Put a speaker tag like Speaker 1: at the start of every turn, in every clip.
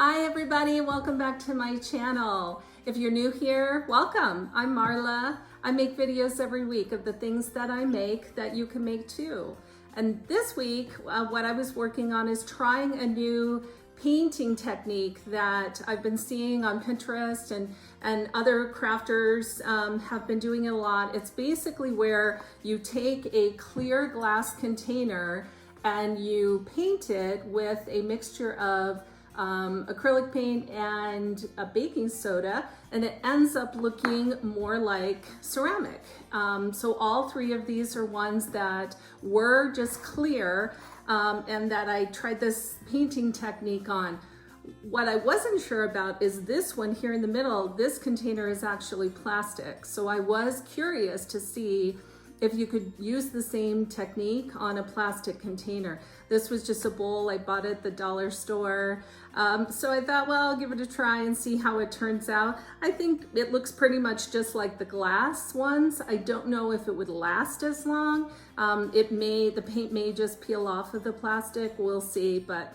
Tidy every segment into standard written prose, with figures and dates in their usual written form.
Speaker 1: Hi everybody, welcome back to my channel. If you're new here, welcome. I'm Marla. I make videos every week of the things that I make that you can make too. And this week, what I was working on is trying a new painting technique that I've been seeing on Pinterest and other crafters have been doing it a lot. It's basically where you take a clear glass container and you paint it with a mixture of acrylic paint and a baking soda, and it ends up looking more like ceramic. So all three of these are ones that were just clear and that I tried this painting technique on. What I wasn't sure about is this one here in the middle. This container is actually plastic. So I was curious to see if you could use the same technique on a plastic container. This was just a bowl I bought at the dollar store. So I thought, well, I'll give it a try and see how it turns out. I think it looks pretty much just like the glass ones. I don't know if it would last as long. The paint may just peel off of the plastic, we'll see, but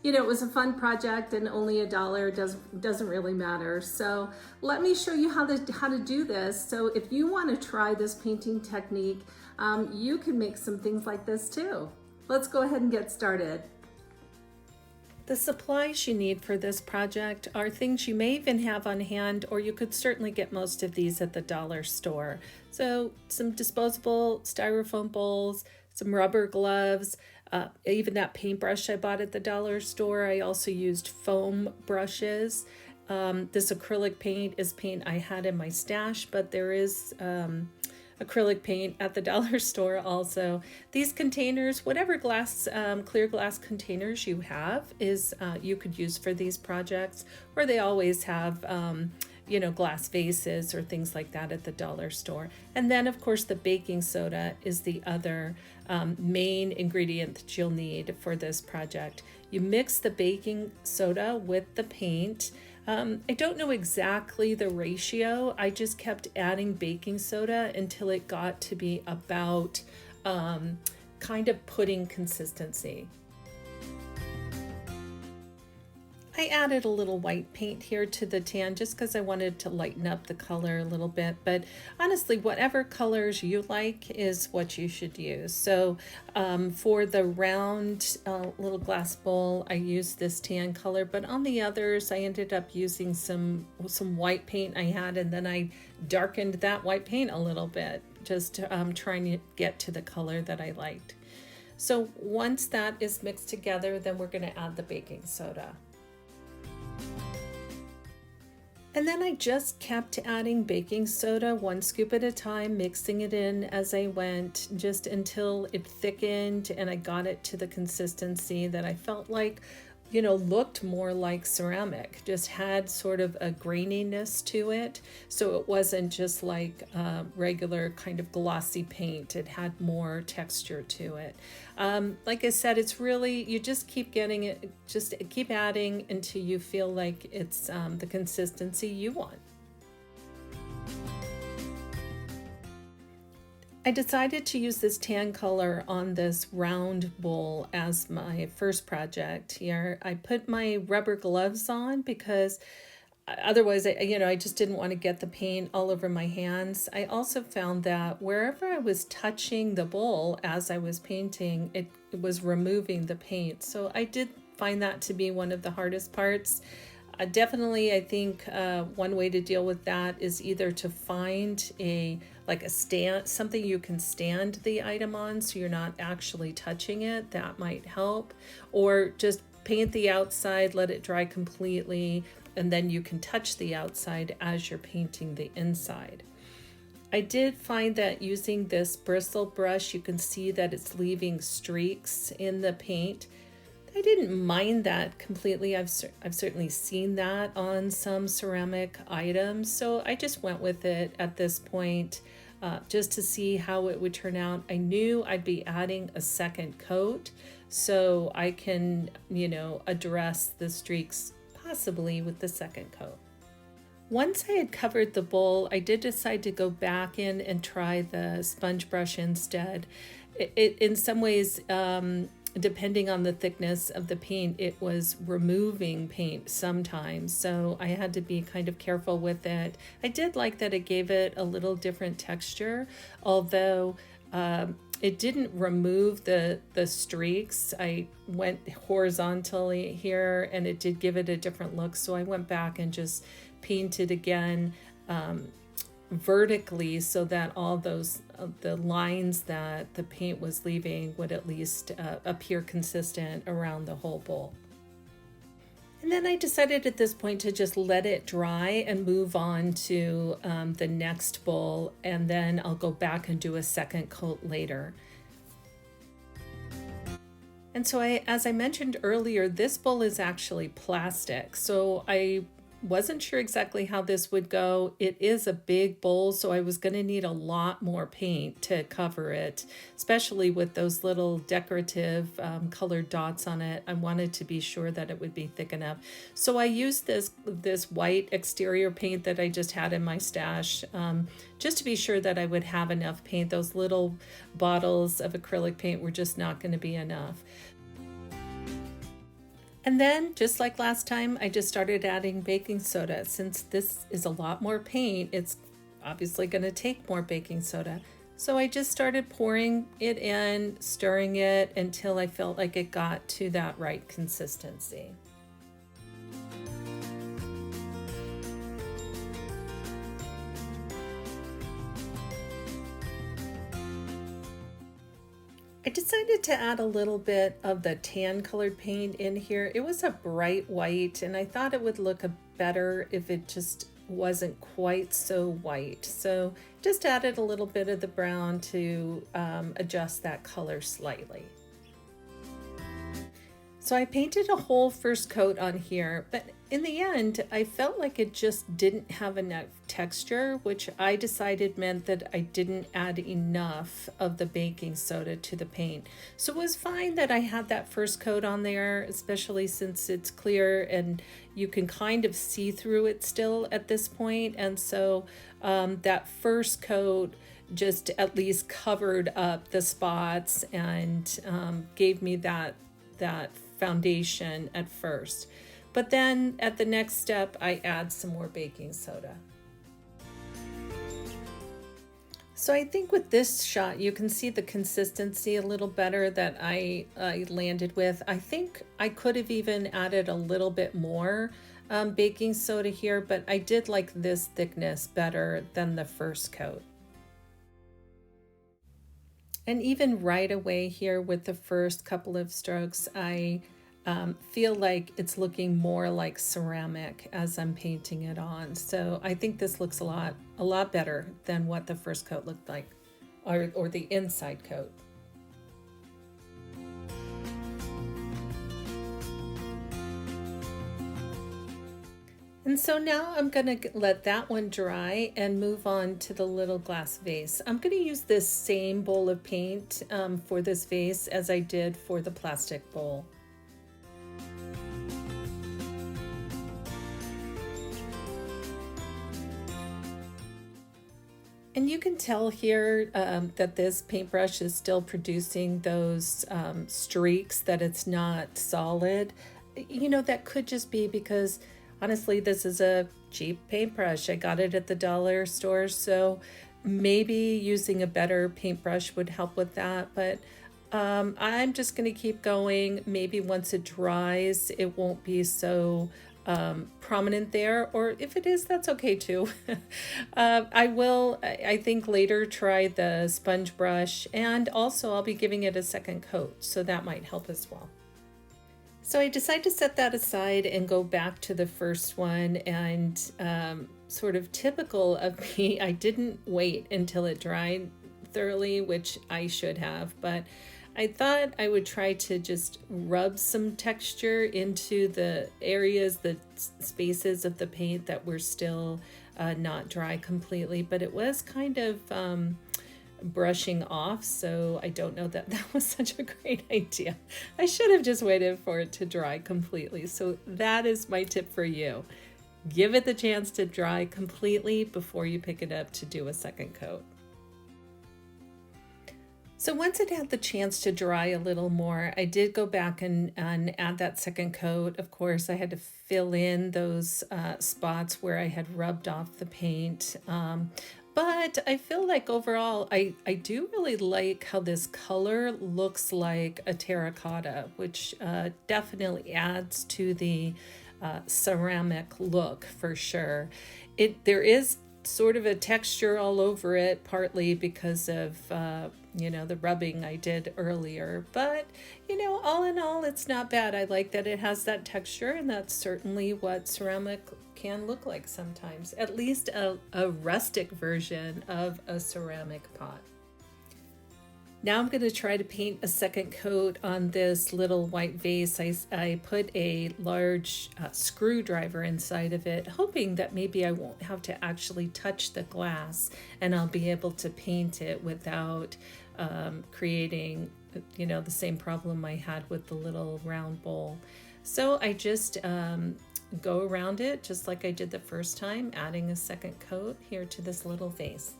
Speaker 1: you know, it was a fun project and only $1 doesn't really matter. So let me show you how to do this. So if you want to try this painting technique, you can make some things like this too. Let's go ahead and get started. The supplies you need for this project are things you may even have on hand, or you could certainly get most of these at the dollar store. So some disposable styrofoam bowls, some rubber gloves, even that paintbrush I bought at the dollar store. I also used foam brushes. This acrylic paint is paint I had in my stash, but there is acrylic paint at the dollar store also. These containers, whatever glass, clear glass containers you have, you could use for these projects, or they always have glass vases or things like that at the dollar store. And then of course the baking soda is the other main ingredient that you'll need for this project. You mix the baking soda with the paint. I don't know exactly the ratio. I just kept adding baking soda until it got to be about kind of pudding consistency. I added a little white paint here to the tan just because I wanted to lighten up the color a little bit, but honestly, whatever colors you like is what you should use. So for the round little glass bowl, I used this tan color, but on the others, I ended up using some white paint I had, and then I darkened that white paint a little bit, just trying to get to the color that I liked. So once that is mixed together, then we're going to add the baking soda. And then I just kept adding baking soda 1 scoop at a time, mixing it in as I went, just until it thickened and I got it to the consistency that I felt like, looked more like ceramic, just had sort of a graininess to it. So it wasn't just like regular kind of glossy paint. It had more texture to it. Like I said, it's really, you just keep getting it, just keep adding until you feel like it's the consistency you want. I decided to use this tan color on this round bowl as my first project here. I put my rubber gloves on because otherwise, I just didn't want to get the paint all over my hands. I also found that wherever I was touching the bowl as I was painting, it was removing the paint. So I did find that to be one of the hardest parts. Definitely, I think one way to deal with that is either to find a stand, something you can stand the item on so you're not actually touching it. That might help. Or just paint the outside, let it dry completely, and then you can touch the outside as you're painting the inside. I did find that using this bristle brush, you can see that it's leaving streaks in the paint. I didn't mind that completely. I've certainly seen that on some ceramic items, so I just went with it at this point just to see how it would turn out. I knew I'd be adding a second coat, so I can, address the streaks possibly with the second coat. Once I had covered the bowl, I did decide to go back in and try the sponge brush instead. It in some ways, depending on the thickness of the paint, it was removing paint sometimes. So I had to be kind of careful with it. I did like that it gave it a little different texture, although it didn't remove the streaks. I went horizontally here and it did give it a different look. So I went back and just painted again vertically so that all those the lines that the paint was leaving would at least appear consistent around the whole bowl. And then I decided at this point to just let it dry and move on to the next bowl, and then I'll go back and do a second coat later. And so as I mentioned earlier, this bowl is actually plastic, so I wasn't sure exactly how this would go. It is a big bowl, so I was going to need a lot more paint to cover it, especially with those little decorative colored dots on it. I wanted to be sure that it would be thick enough. So I used this white exterior paint that I just had in my stash, just to be sure that I would have enough paint. Those little bottles of acrylic paint were just not going to be enough. And then, just like last time, I just started adding baking soda. Since this is a lot more paint, it's obviously going to take more baking soda. So I just started pouring it in, stirring it until I felt like it got to that right consistency. I decided to add a little bit of the tan colored paint in here. It was a bright white and I thought it would look better if it just wasn't quite so white. So just added a little bit of the brown to adjust that color slightly. So I painted a whole first coat on here, but in the end, I felt like it just didn't have enough texture, which I decided meant that I didn't add enough of the baking soda to the paint. So it was fine that I had that first coat on there, especially since it's clear and you can kind of see through it still at this point. And so that first coat just at least covered up the spots and gave me that foundation at first. But then at the next step, I add some more baking soda. So I think with this shot, you can see the consistency a little better that I landed with. I think I could have even added a little bit more baking soda here, but I did like this thickness better than the first coat. And even right away here with the first couple of strokes, I feel like it's looking more like ceramic as I'm painting it on. So I think this looks a lot better than what the first coat looked like, or the inside coat. And so now I'm going to let that one dry and move on to the little glass vase. I'm going to use this same bowl of paint for this vase as I did for the plastic bowl. And you can tell here that this paintbrush is still producing those streaks, that it's not solid. You know, that could just be because honestly, this is a cheap paintbrush. I got it at the dollar store, so maybe using a better paintbrush would help with that. But I'm just going to keep going. Maybe once it dries, it won't be so prominent there, or if it is, that's okay too. I will, I think, later try the sponge brush, and also I'll be giving it a second coat, so that might help as well. So I decided to set that aside and go back to the first one, and sort of typical of me, I didn't wait until it dried thoroughly, which I should have, but I thought I would try to just rub some texture into the areas, the spaces of the paint that were still not dry completely, but it was kind of brushing off, so I don't know that that was such a great idea. I should have just waited for it to dry completely. So that is my tip for you. Give it the chance to dry completely before you pick it up to do a second coat. So once it had the chance to dry a little more, I did go back and add that second coat. Of course, I had to fill in those spots where I had rubbed off the paint. But I feel like overall, I do really like how this color looks like a terracotta, which definitely adds to the ceramic look for sure. There is sort of a texture all over it, partly because of the rubbing I did earlier, but all in all, it's not bad. I like that it has that texture, and that's certainly what ceramic can look like sometimes, at least a rustic version of a ceramic pot. Now I'm going to try to paint a second coat on this little white vase. I put a large screwdriver inside of it, hoping that maybe I won't have to actually touch the glass and I'll be able to paint it without creating, the same problem I had with the little round bowl. So I just go around it just like I did the first time, adding a second coat here to this little vase.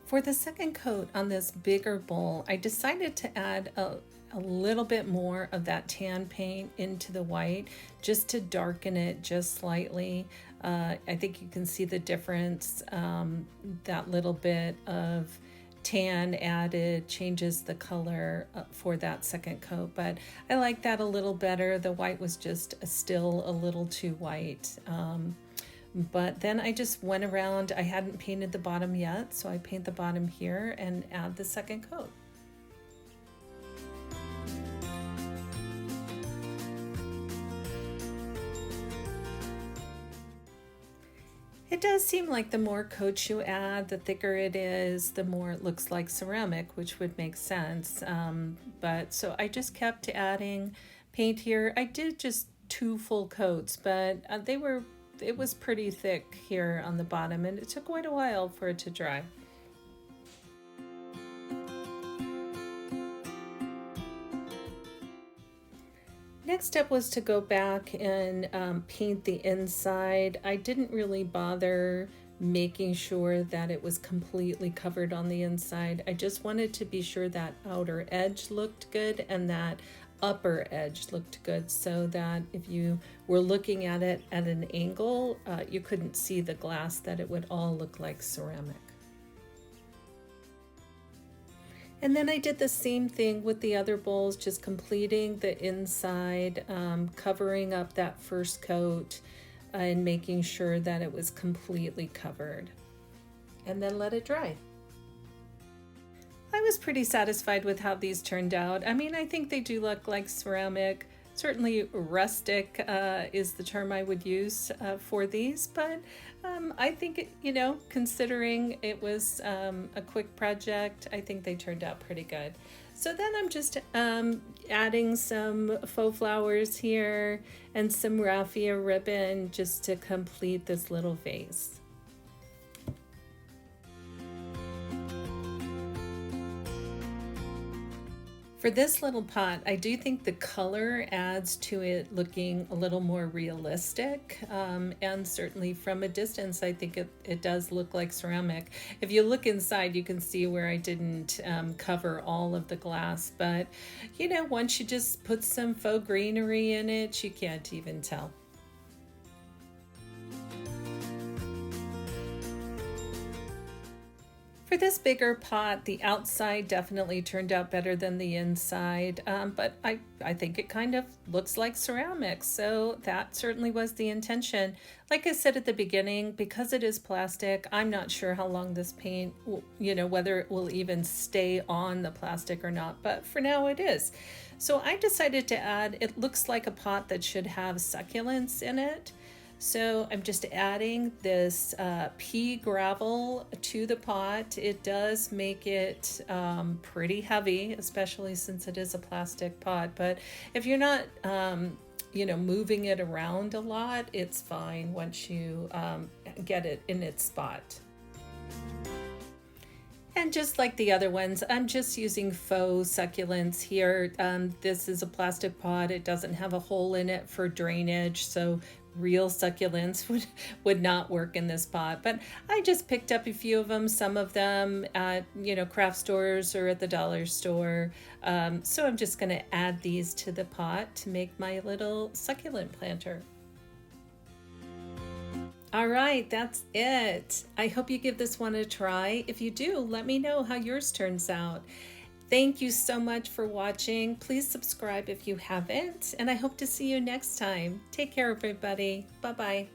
Speaker 1: For the second coat on this bigger bowl, I decided to add a little bit more of that tan paint into the white just to darken it just slightly. I think you can see the difference. That little bit of tan added changes the color for that second coat, but I like that a little better. The white was just still a little too white. But then I just went around. I hadn't painted the bottom yet, so I paint the bottom here and add the second coat. It does seem like the more coats you add, the thicker it is, the more it looks like ceramic, which would make sense. But so I just kept adding paint here. I did just 2 full coats, but it was pretty thick here on the bottom, and it took quite a while for it to dry. Next step was to go back and paint the inside. I didn't really bother making sure that it was completely covered on the inside. I just wanted to be sure that outer edge looked good and that upper edge looked good, so that if you were looking at it at an angle, you couldn't see the glass, that it would all look like ceramic. And then I did the same thing with the other bowls, just completing the inside, covering up that first coat and making sure that it was completely covered, and then let it dry. I was pretty satisfied with how these turned out. I mean, I think they do look like ceramic. Certainly rustic is the term I would use for these, but I think, considering it was a quick project, I think they turned out pretty good. So then I'm just adding some faux flowers here and some raffia ribbon just to complete this little vase. For this little pot, I do think the color adds to it looking a little more realistic, and certainly from a distance, I think it does look like ceramic. If you look inside, you can see where I didn't cover all of the glass, but once you just put some faux greenery in it, you can't even tell. For this bigger pot, the outside definitely turned out better than the inside, but I think it kind of looks like ceramic, so that certainly was the intention. Like I said at the beginning, because it is plastic, I'm not sure how long this paint, whether it will even stay on the plastic or not, but for now it is. So I decided to add, it looks like a pot that should have succulents in it. So I'm just adding this pea gravel to the pot. It does make it pretty heavy, especially since it is a plastic pot. But if you're not, moving it around a lot, it's fine once you get it in its spot. And just like the other ones, I'm just using faux succulents here. This is a plastic pot. It doesn't have a hole in it for drainage, so real succulents would not work in this pot. But I just picked up a few of them, some of them at craft stores or at the dollar store. So I'm just going to add these to the pot to make my little succulent planter. All right, that's it. I hope you give this one a try. If you do, let me know how yours turns out. Thank you so much for watching. Please subscribe if you haven't, and I hope to see you next time. Take care, everybody. Bye-bye.